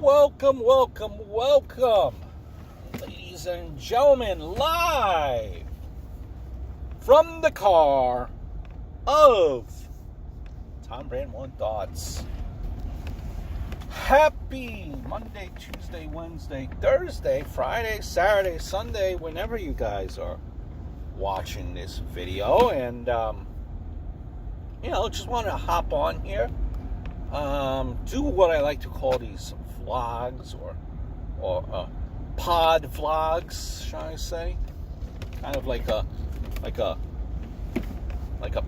Welcome, ladies and gentlemen, live from the car of Tom Brand One Thoughts. Happy Monday, Tuesday, Wednesday, Thursday, Friday, Saturday, Sunday, whenever you guys are watching this video. And, just want to hop on here. Do what I like to call these vlogs or pod vlogs, shall I say? Kind of like a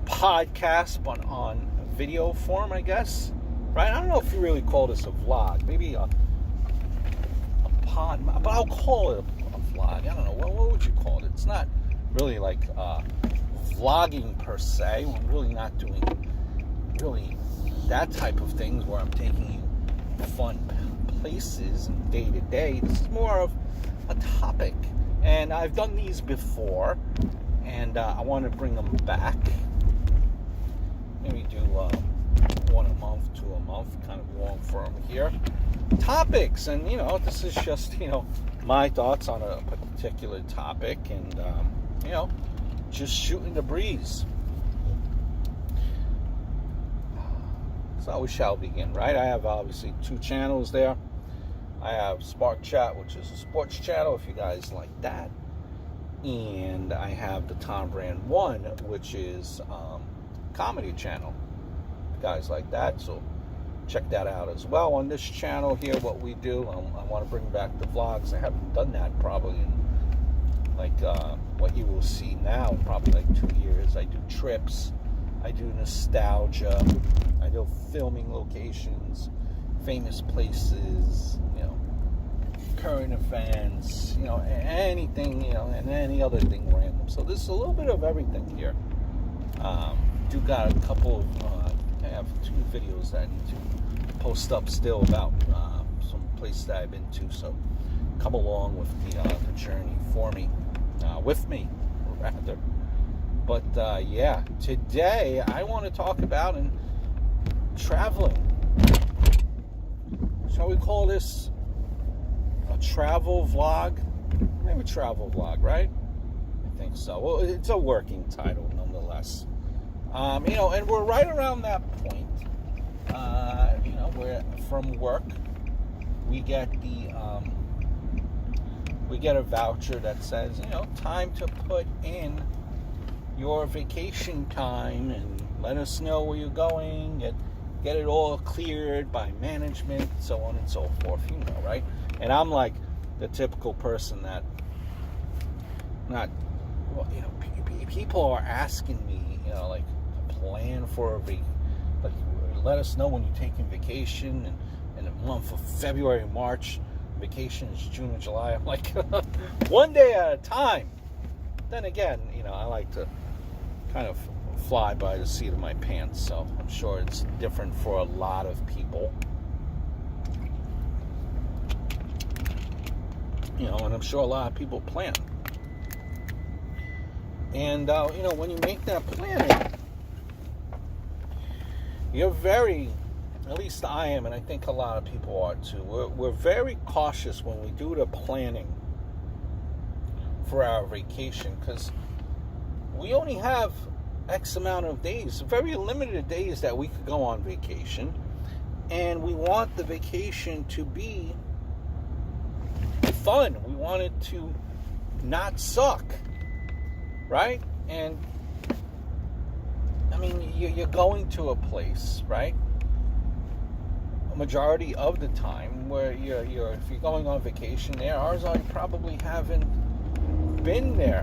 podcast on video form, I guess. Right? I don't know if you really call this a vlog. Maybe a pod, but I'll call it a vlog. I don't know. What would you call it? It's not really like vlogging per se. I'm really not doing really that type of things where I'm taking you fun places and day to day. This is more of a topic, and I've done these before, and I want to bring them back. Maybe do one a month, two a month, kind of long form here. Topics, and this is just my thoughts on a particular topic, and just shooting the breeze. So we shall begin, right? I have obviously two channels there. I have Spark Chat, which is a sports channel, if you guys like that. And I have the Tom Brand One, which is comedy channel. If you guys like that, so check that out as well. On this channel here, what we do, I want to bring back the vlogs. I haven't done that probably in what you will see now, probably like 2 years. I do trips. I do nostalgia. I do filming locations, famous places, current events, anything, and any other thing random. So there's a little bit of everything here. Do got a couple of, I have 2 videos that I need to post up still about some places that I've been to. So come along with the journey with me, rather. But today I want to talk about traveling. Shall we call this a travel vlog? Maybe a travel vlog, right? I think so. Well, it's a working title nonetheless. And we're right around that point. Where from work we get a voucher that says, time to put in your vacation time and let us know where you're going and get it all cleared by management, so on and so forth, right? And I'm like the typical person that people are asking me, like plan for let us know when you're taking vacation, and in the month of February, March, vacation is June and July. I'm like, one day at a time. Then again, I like to kind of fly by the seat of my pants, so I'm sure it's different for a lot of people. And I'm sure a lot of people plan. And, when you make that planning, you're at least I am, and I think a lot of people are too, we're very cautious when we do the planning for our vacation, because we only have X amount of days, very limited days that we could go on vacation, and we want the vacation to be fun. We want it to not suck, right? And you're going to a place, right? A majority of the time where if you're going on vacation there, ours I probably haven't been there.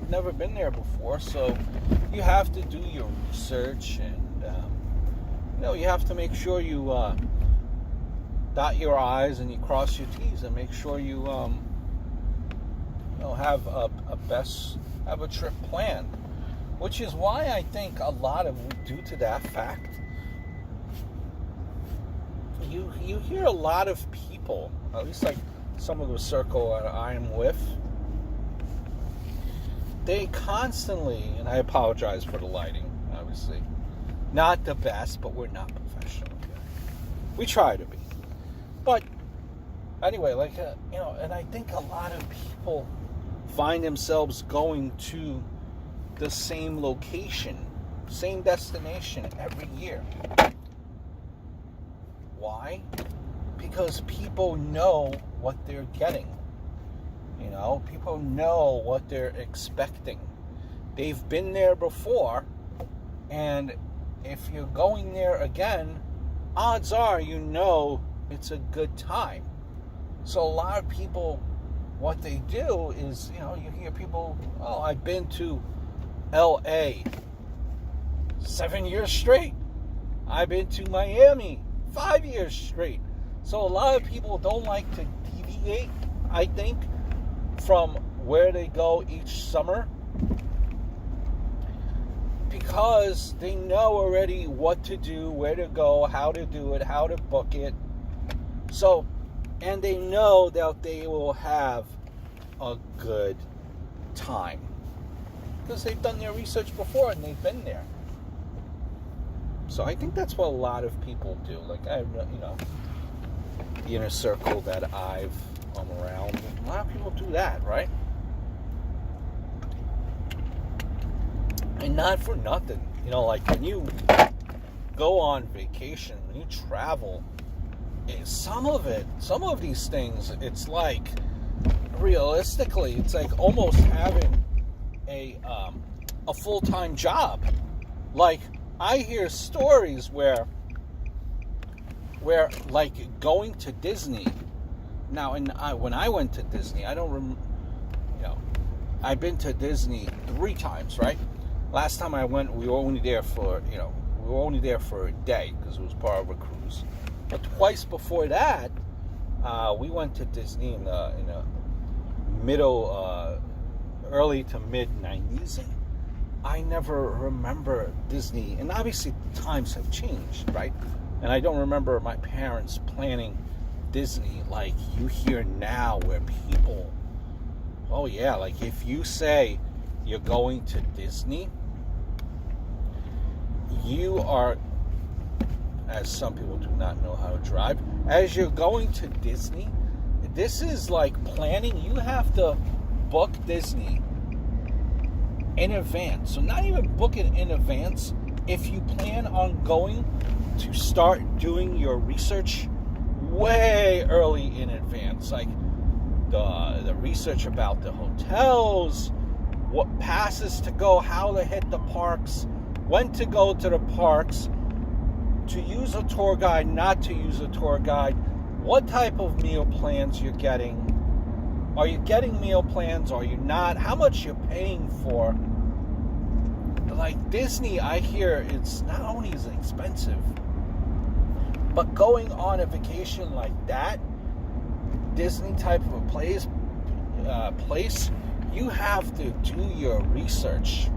Never been there before, so you have to do your research, and you have to make sure you dot your I's and you cross your T's, and make sure you have a trip planned. Which is why I think a lot of, due to that fact, you hear a lot of people, at least like some of the circle I'm with, they constantly, and I apologize for the lighting, obviously, not the best, but we're not professional here. We try to be. But anyway, and I think a lot of people find themselves going to the same location, same destination every year. Why? Because people know what they're getting. People know what they're expecting. They've been there before, and if you're going there again, odds are it's a good time. So a lot of people, what they do is, you hear people, oh, I've been to LA 7 years straight. I've been to Miami 5 years straight. So a lot of people don't like to deviate, I think, from where they go each summer, because they know already what to do, where to go, how to do it, how to book it. So, and they know that they will have a good time because they've done their research before and they've been there. So I think that's what a lot of people do. Like, the inner circle that I'm around, a lot of people do that, right? And not for nothing, like when you go on vacation, when you travel, some of these things, it's like, realistically, it's like almost having a full-time job. Like, I hear stories where like going to Disney. Now, when I went to Disney, I don't remember, I've been to Disney 3 times, right? Last time I went, we were only there for a day because it was part of a cruise. But twice before that, we went to Disney in the middle, early to mid 90s, and I never remember Disney. And obviously, times have changed, right? And I don't remember my parents planning Disney like you hear now, where people, oh yeah, like if you say you're going to Disney, you are, as some people do not know how to drive, as you're going to Disney, this is like planning. You have to book Disney in advance. So not even book it in advance. If you plan on going, to start doing your research way early in advance, like the research about the hotels, what passes to go, how to hit the parks, when to go to the parks, to use a tour guide, not to use a tour guide, what type of meal plans you're getting. Are you getting meal plans? Are you not? How much you're paying for? Like Disney, I hear it's not only is it expensive, but going on a vacation like that, Disney type of a place, you have to do your research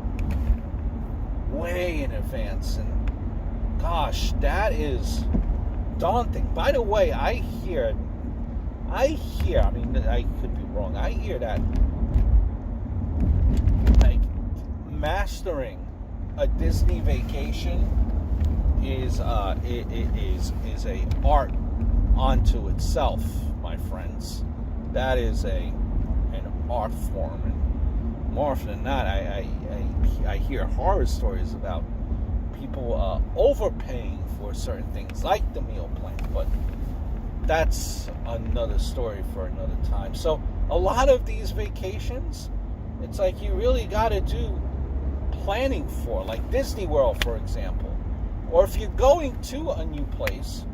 way in advance. And gosh, that is daunting. By the way, I hear, I mean, I could be wrong. I hear that like mastering a Disney vacation is a art unto itself, my friends. That is an art form, and more often than not, I hear horror stories about people overpaying for certain things, like the meal plan. But that's another story for another time. So a lot of these vacations, it's like you really got to do planning for, like Disney World, for example. Or if you're going to a new place,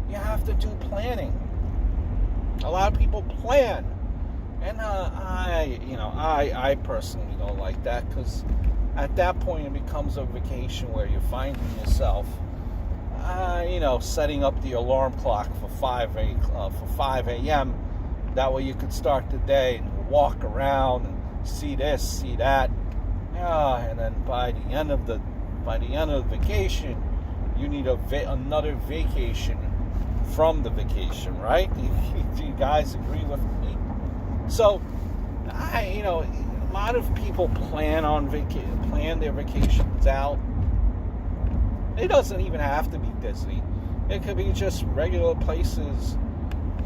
you have to do planning. A lot of people plan, and I personally don't like that, because at that point it becomes a vacation where you're finding yourself, setting up the alarm clock for 5 a.m. That way you could start the day and walk around and see this, see that, and then by the end of the vacation, you need another vacation from the vacation, right? Do you guys agree with me? So, a lot of people plan their vacations out. It doesn't even have to be Disney. It could be just regular places,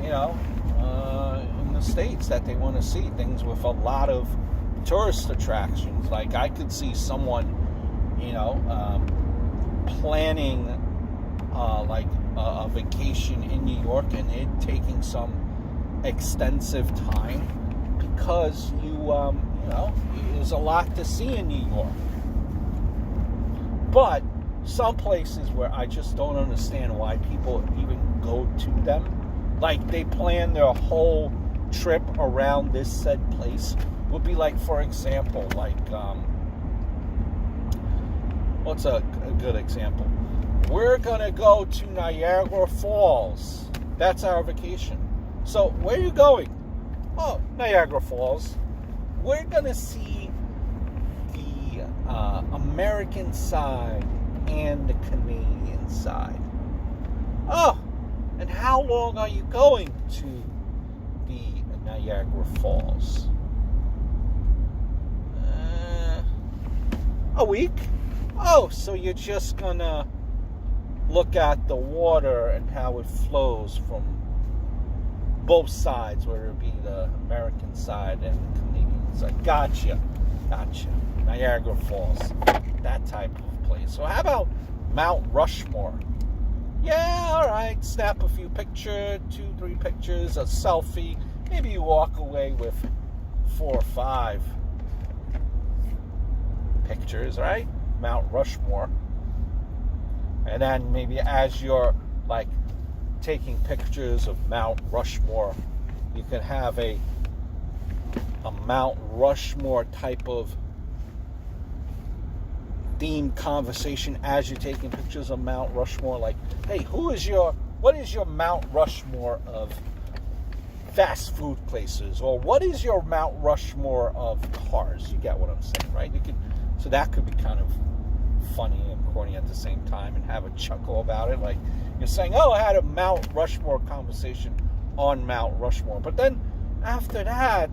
in the States that they want to see, things with a lot of tourist attractions. Like I could see someone, planning like a vacation in New York and it taking some extensive time because there's a lot to see in New York. But some places where I just don't understand why people even go to them, like they plan their whole trip around this said place, would be like, for example, like what's a good example? We're gonna go to Niagara Falls. That's our vacation. So where are you going? Oh, Niagara Falls. We're gonna see the American side and the Canadian side. Oh, and how long are you going to the Niagara Falls? A week. Oh, so you're just gonna look at the water and how it flows from both sides, whether it be the American side and the Canadian side. Gotcha. Niagara Falls, that type of place. So how about Mount Rushmore? Yeah, all right. Snap a few pictures, 2-3 pictures, a selfie. Maybe you walk away with 4 or 5 pictures, right? Mount Rushmore. And then maybe as you're like taking pictures of Mount Rushmore, you can have a Mount Rushmore type of themed conversation as you're taking pictures of Mount Rushmore. Like, hey, what is your Mount Rushmore of fast food places? Or what is your Mount Rushmore of cars? You get what I'm saying, right? So that could be kind of funny and corny at the same time and have a chuckle about it. Like you're saying, oh, I had a Mount Rushmore conversation on Mount Rushmore. But then after that,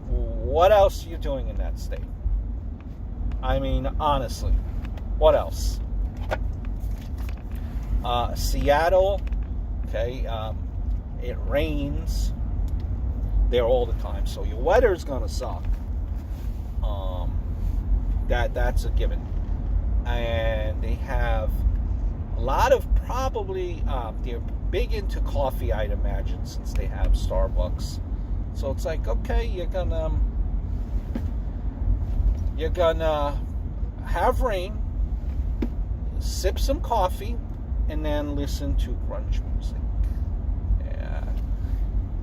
what else are you doing in that state? I mean, honestly, what else? Seattle, okay, it rains there all the time, so your weather's gonna suck. That's a given. And they have a lot of probably, they're big into coffee, I'd imagine, since they have Starbucks. So it's like, okay, you're gonna have rain, sip some coffee, and then listen to grunge music.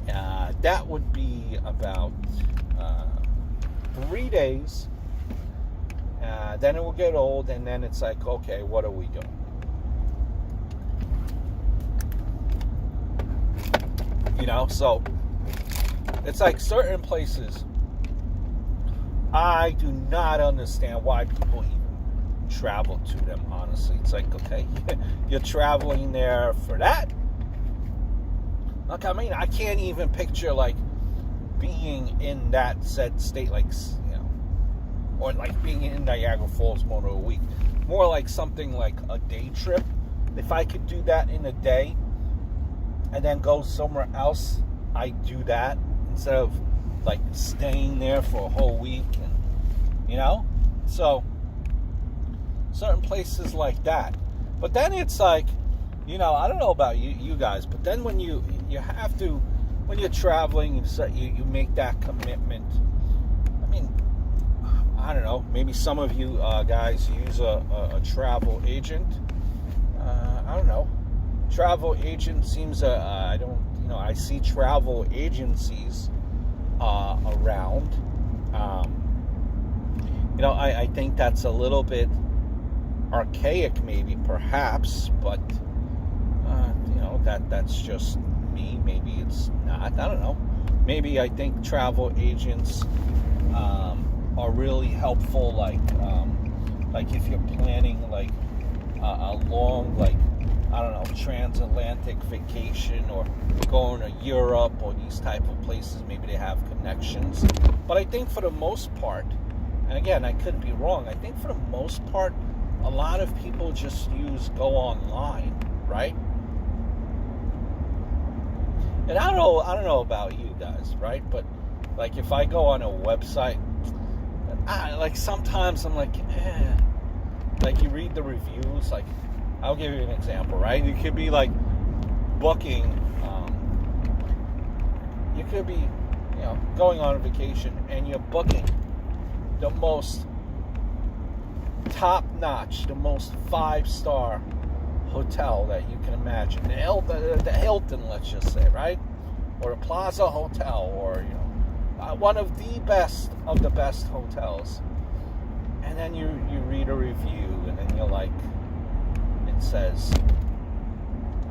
Yeah, that would be about 3 days. Then it will get old, and then it's like, okay, what are we doing? So it's like certain places, I do not understand why people even travel to them, honestly. It's like, okay, you're traveling there for that? Like, I mean, I can't even picture, like, being in that said state, like, or like being in Niagara Falls more than a week. More like something like a day trip. If I could do that in a day and then go somewhere else, I do that instead of like staying there for a whole week. And so certain places like that. But then it's like, I don't know about you guys, but then when you have to, when you're traveling, you make that commitment. I mean, I don't know, maybe some of you guys use a travel agent. I don't know. Travel agent seems, I see travel agencies around. I think that's a little bit archaic, maybe, perhaps, but, that's just me. Maybe it's not. I don't know. Maybe I think travel agents are really helpful, like if you're planning like a long, like, I don't know, transatlantic vacation or going to Europe or these type of places, maybe they have connections. But I think for the most part, and again, I could be wrong, I think for the most part, a lot of people just go online right? And I don't know about you guys, right? But like if I go on a website, like sometimes I'm like, like you read the reviews. Like I'll give you an example, right? You could be like booking, you could be, going on a vacation and you're booking the most top-notch, the most 5-star hotel that you can imagine. The Hilton, let's just say, right? Or a Plaza Hotel, or one of the best hotels. And then you read a review, and then you're like, it says,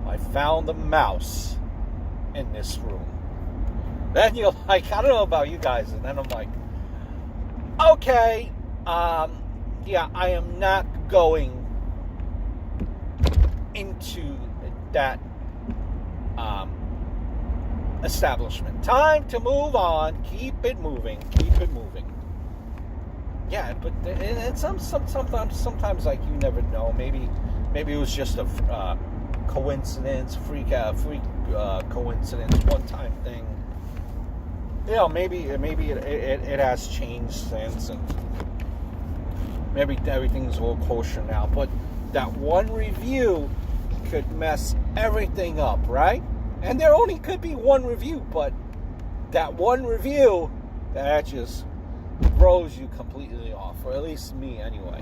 I found a mouse in this room. Then you're like, I don't know about you guys, and then I'm like, okay, yeah, I am not going into that establishment. Time to move on. Keep it moving. Yeah, but and sometimes like you never know. Maybe it was just a coincidence, freak coincidence, one-time thing. Maybe it has changed since, and maybe everything's all kosher now. But that one review could mess everything up, right? And there only could be one review, but that one review, that just throws you completely off, or at least me anyway.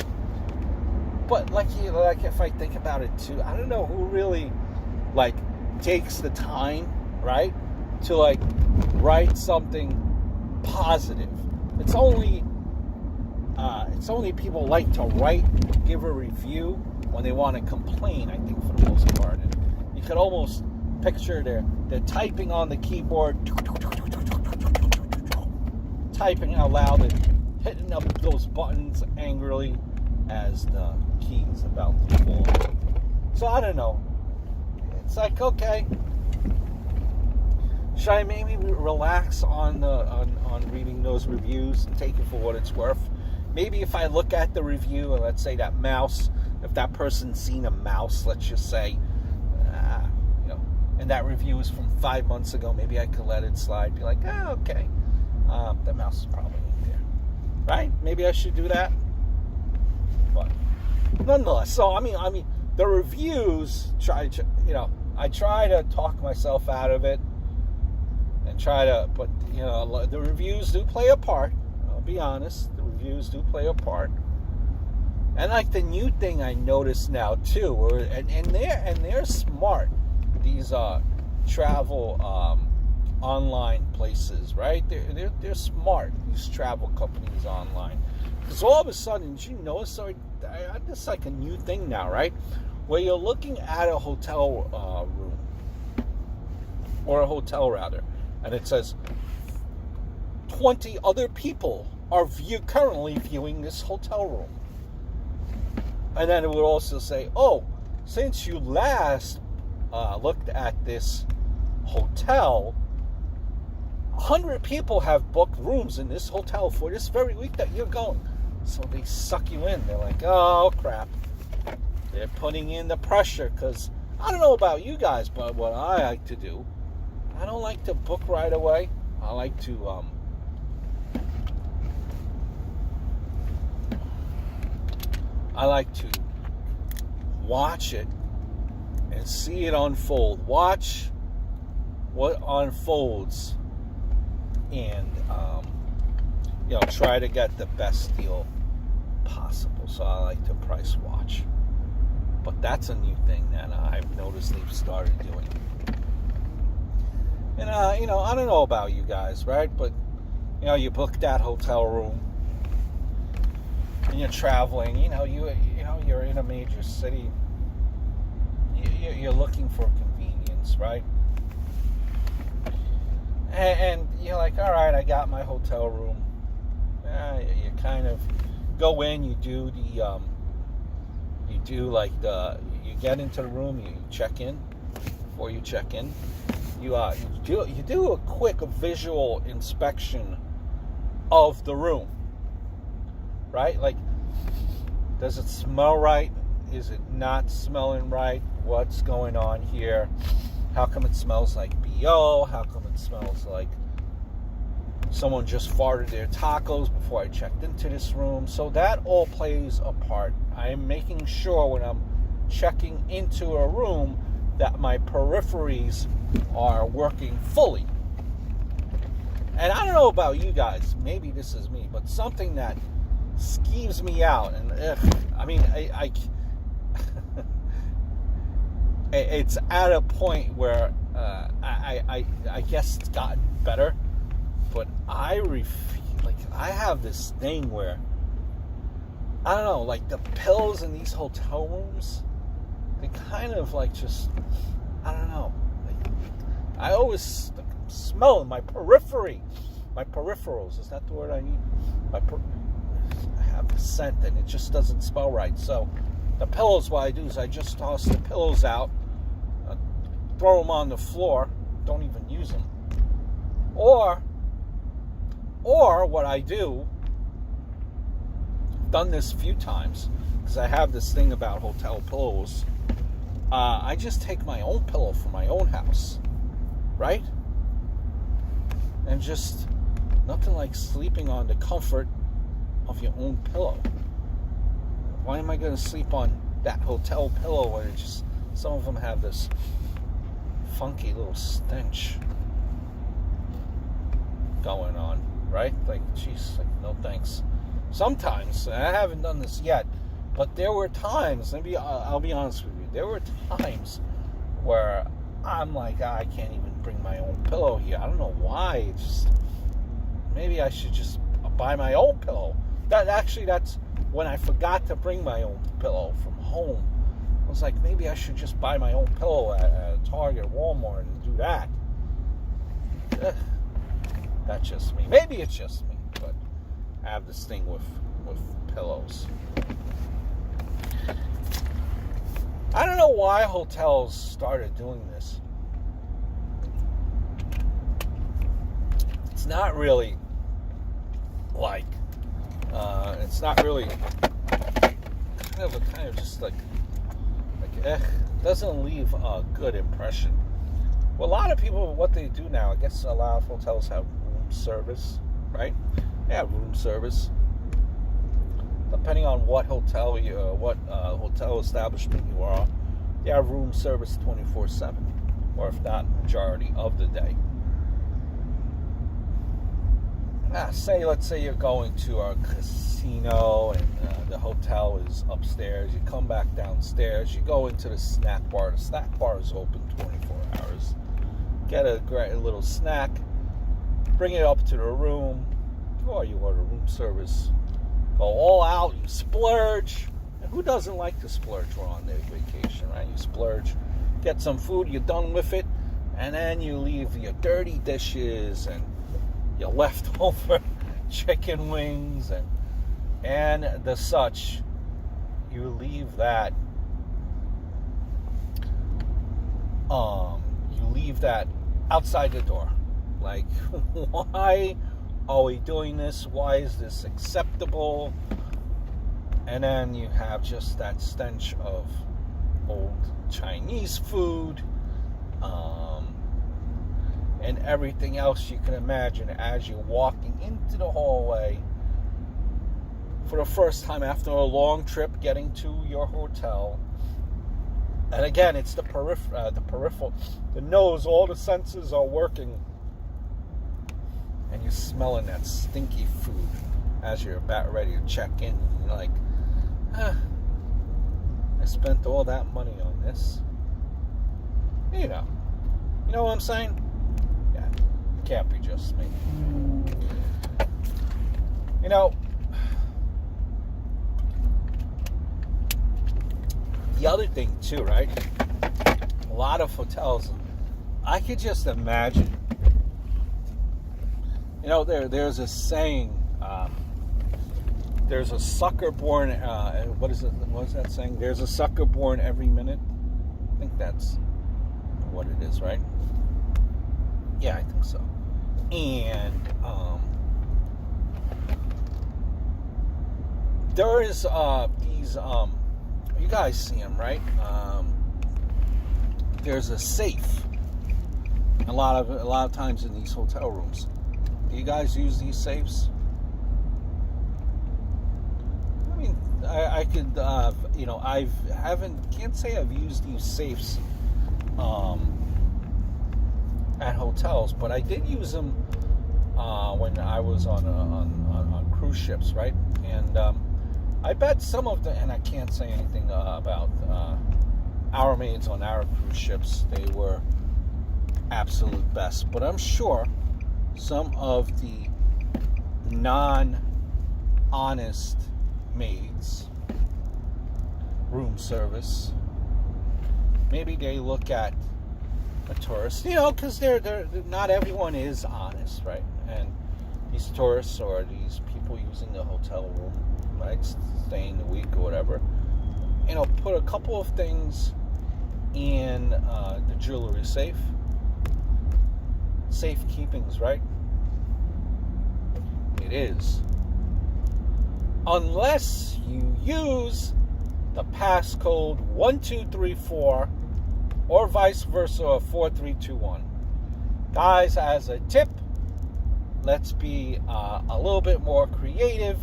But like if I think about it too, I don't know who really like takes the time, right, to like write something positive. It's only people like to give a review when they want to complain, I think, for the most part. And you could almost picture they're typing on the keyboard, typing out loud and hitting up those buttons angrily as the key's about to fall. So I don't know. It's like, okay, should I maybe relax on reading those reviews and take it for what it's worth? Maybe if I look at the review and let's say that mouse, if that person's seen a mouse, let's just say, and that review is from 5 months ago, maybe I could let it slide. Be like, okay, the mouse is probably in there, right? Maybe I should do that. But nonetheless, so I mean, the reviews I try to talk myself out of it and but the reviews do play a part. I'll be honest, the reviews do play a part. And like the new thing I notice now too, and they're smart. These travel online places, right? They're smart. These travel companies online, because all of a sudden, did you notice? So it's like a new thing now, right? Where you're looking at a hotel room, or a hotel rather, and it says 20 other people are currently viewing this hotel room, and then it would also say, oh, since you last looked at this hotel, 100 people have booked rooms in this hotel for this very week that you're going. So they suck you in. They're like, oh crap. They're putting in the pressure, because I don't know about you guys, but what I like to do, I don't like to book right away. I like to watch it and see it unfold. Watch what unfolds, and try to get the best deal possible. So I like to price watch. But that's a new thing that I've noticed they've started doing. And I don't know about you guys, right? But you book that hotel room and you're traveling. You're in a major city. You're looking for convenience, right? And you're like, all right, I got my hotel room. You kind of go in, you get into the room, you check in. Before you check in, you do a quick visual inspection of the room, right? Like, does it smell right? Is it not smelling right? what's going on here? How come it smells like BO? How come it smells like someone just farted their tacos before I checked into this room? So that all plays a part. I am making sure when I'm checking into a room that my peripheries are working fully. And I don't know about you guys, maybe this is me, but something that skeeves me out, and I it's at a point where I guess it's gotten better, but I have this thing where, I don't know, like the pills in these hotel rooms, they kind of like just, I don't know, like, I always smell my peripherals, is that the word I need? I have the scent and it just doesn't smell right. So the pillows, what I do is I just toss the pillows out, throw them on the floor, don't even use them. Or what I do, I've done this a few times, because I have this thing about hotel pillows, I just take my own pillow from my own house, right? And just, nothing like sleeping on the comfort of your own pillow. Why am I going to sleep on that hotel pillow when it just, some of them have this funky little stench going on, right? Like, geez, like, no thanks. Sometimes, and I haven't done this yet, but there were times, maybe I'll be honest with you, there were times where I'm like, I can't even bring my own pillow here. I don't know why. It's just, maybe I should just buy my own pillow. That's when I forgot to bring my own pillow from home. I was like, maybe I should just buy my own pillow at Target or Walmart and do that. That's just me. Maybe it's just me, but I have this thing with pillows. I don't know why hotels started doing this. It's not really like, it's not really kind of just like doesn't leave a good impression. Well, a lot of people, what they do now, I guess a lot of hotels have room service, right? They have room service. Depending on what hotel hotel establishment you are, they have room service 24/7, or if not, majority of the day. Let's say you're going to a casino and the hotel is upstairs. You come back downstairs. You go into the snack bar. The snack bar is open 24 hours. Get a great little snack. Bring it up to the room. Or you order room service. Go all out. You splurge. And who doesn't like to splurge when on their vacation, right? You splurge. Get some food. You're done with it. And then you leave your dirty dishes and your leftover chicken wings and the such. You leave that outside the door. Like, why are we doing this? Why is this acceptable? And then you have just that stench of old Chinese food, and everything else you can imagine as you're walking into the hallway for the first time after a long trip getting to your hotel. And again, it's the peripheral, the nose, all the senses are working, and you're smelling that stinky food as you're about ready to check in. And you're like, I spent all that money on this. You know what I'm saying? Yeah, it can't be just me. The other thing too, right? A lot of hotels, I could just imagine. There's a saying. There's a sucker born. What is it? What's that saying? There's a sucker born every minute. I think that's what it is, right? Yeah, I think so. And there is these. You guys see them, right? there's a safe a lot of times in these hotel rooms. Do you guys use these safes? I mean, I could, can't say I've used these safes at hotels, but I did use them when I was on cruise ships, right? And I bet some of the, and I can't say anything about our maids on our cruise ships. They were absolute best, but I'm sure some of the non-honest maids, room service, maybe they look at a tourist, because they're not everyone is honest, right? And these tourists or these people using the hotel room, right, staying the week or whatever, put a couple of things in the jewelry safe. Safekeeping's right. It is. Unless you use the passcode 1234 or vice versa, or 4321. Guys, as a tip, let's be a little bit more creative,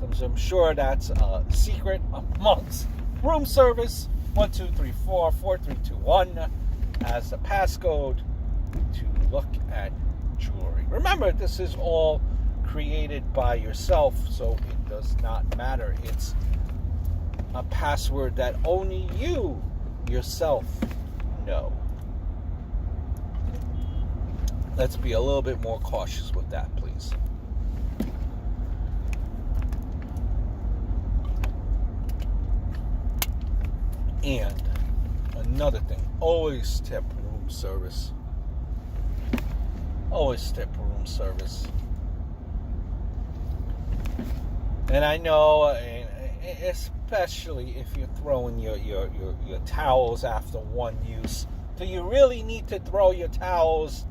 because I'm sure that's a secret amongst room service. 1234 4321 as the passcode to look at jewelry. Remember, this is all created by yourself, so it does not matter. It's a password that only you yourself know. Let's be a little bit more cautious with that, please. And another thing, always tip room service. Always tip room service. And I know, especially if you're throwing your towels after one use, do you really need to throw your towels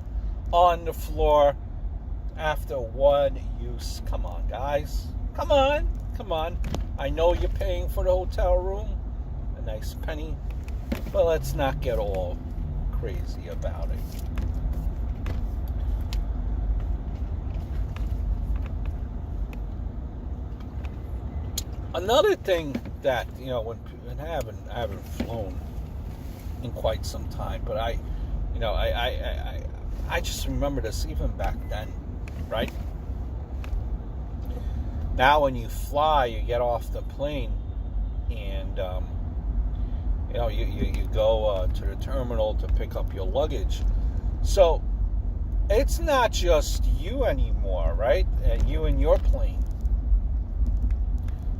on the floor after one use? Come on, guys. Come on. I know you're paying for the hotel room, a nice penny, but let's not get all crazy about it. Another thing that, when I haven't flown in quite some time, but I just remember this even back then, right? Now when you fly, you get off the plane and you go to the terminal to pick up your luggage. So it's not just you anymore, right? You and your plane.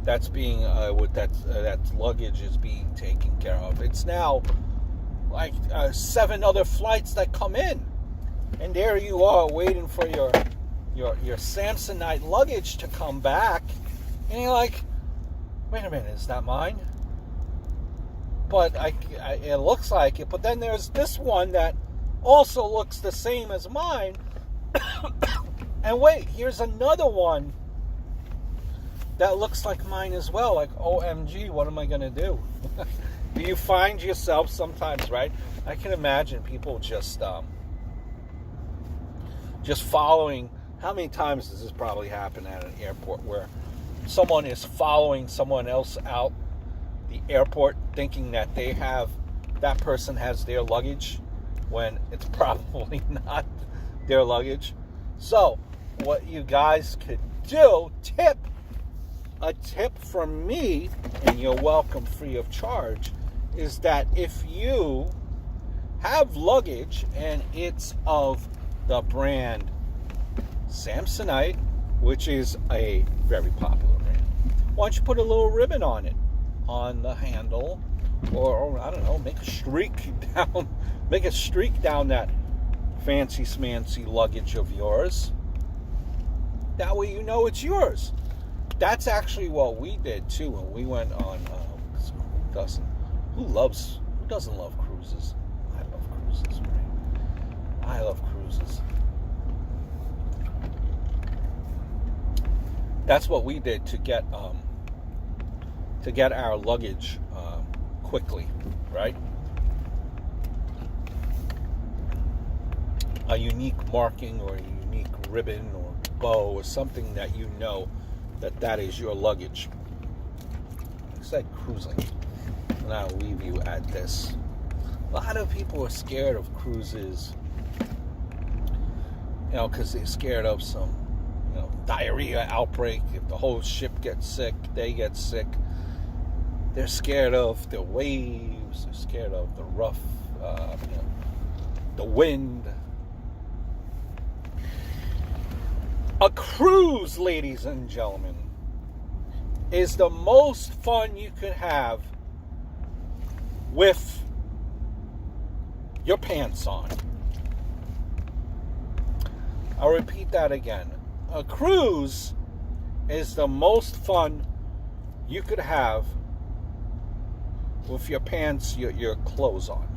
That's being that luggage is being taken care of. It's now like 7 other flights that come in, and there you are waiting for your Samsonite luggage to come back, and you're like, wait a minute, is that mine? But it looks like it. But then there's this one that also looks the same as mine, and wait, here's another one that looks like mine as well. Like, OMG, what am I going to do? Do you find yourself sometimes, right? I can imagine people just following. How many times does this probably happen at an airport where someone is following someone else out the airport thinking that that person has their luggage when it's probably not their luggage? So, what you guys could do, a tip from me, and you're welcome free of charge, is that if you have luggage and it's of the brand Samsonite, which is a very popular brand, why don't you put a little ribbon on it, on the handle, or I don't know, make a streak down that fancy smancy luggage of yours. That way you know it's yours. That's actually what we did too when we went on. Who doesn't love cruises? I love cruises, right? I love cruises. That's what we did to get our luggage quickly, right? a unique marking or a unique ribbon or bow or something that you know that is your luggage. I said cruising, and I'll leave you at this. A lot of people are scared of cruises, because they're scared of some, diarrhea outbreak. If the whole ship gets sick, they get sick. They're scared of the waves. They're scared of the rough, the wind. A cruise, ladies and gentlemen, is the most fun you could have with your pants on. I'll repeat that again. A cruise is the most fun you could have with your pants, your clothes on.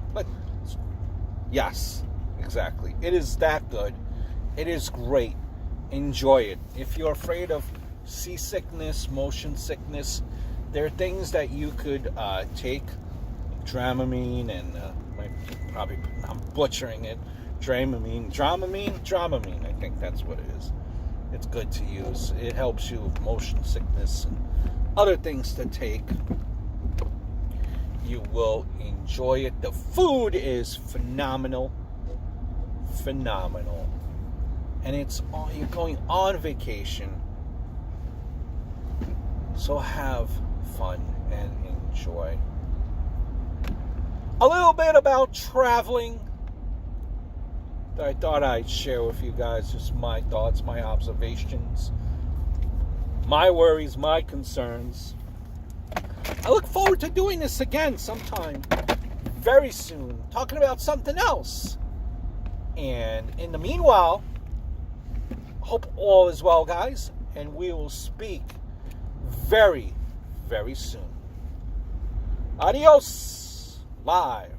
Yes, exactly. It is that good. It is great. Enjoy it. If you're afraid of seasickness, motion sickness, there are things that you could take. Dramamine and I'm butchering it. Dramamine. I think that's what it is. It's good to use. It helps you with motion sickness and other things to take. You will enjoy it. The food is phenomenal. And you're going on vacation. So have fun and enjoy. A little bit about traveling that I thought I'd share with you guys. Just my thoughts, my observations, my worries, my concerns. I look forward to doing this again sometime very soon, talking about something else. And in the meanwhile, hope all is well, guys, and we will speak very, very soon. Adios. Live.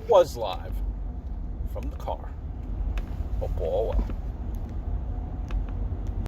Was live from the car. Hope all well.